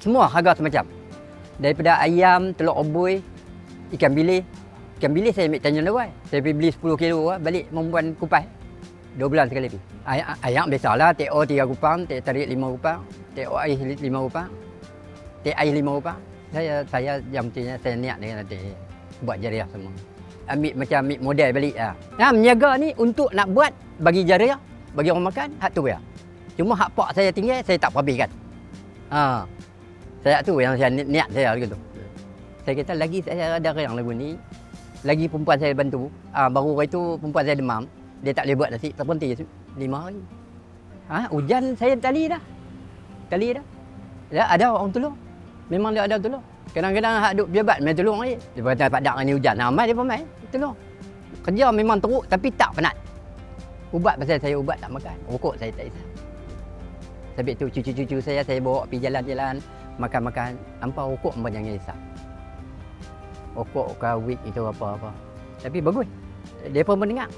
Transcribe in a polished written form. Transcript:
Semua harga semacam. Daripada ayam, telur oboi, ikan bilis. Ikan bilis saya ambil Tanjung Lawai. Saya pergi beli 10 kilo balik membuat kupas. 2 bulan sekali pergi. Ayam biasalah, TO 3 kupang, teh tarik 5 kupang, TO air 5 kupang, teh air 5 kupang. Saya yang pentingnya saya niat dengan nanti buat jariah semua. Ambil model balik lah. Nah, meniaga ni untuk nak buat bagi jariah, bagi orang makan, hak tu ya. Cuma hak pak saya tinggal, saya tak habiskan. Saya tu yang saya niat saya gitu. Saya kata lagi saya ada yang lagu ni, lagi perempuan saya bantu. Baru hari tu perempuan saya demam, dia tak boleh buat nasi, terhenti 5 hari. Hujan saya tali dah. Ya, ada orang tolong. Memang dia ada tolong. Kadang-kadang hak duk pejabat main tolong lagi. Dia kata padang ni hujan, mai dia pun main tolong. Kerja memang teruk tapi tak penat. Ubat pasal saya ubat tak makan. Rokok saya tak isap. Sebab tu cucu-cucu saya bawa pergi jalan-jalan, makan-makan, tanpa rokok pun jangan isap. Rokok ke weed itu apa-apa. Tapi bagus. Dia pun mendengar.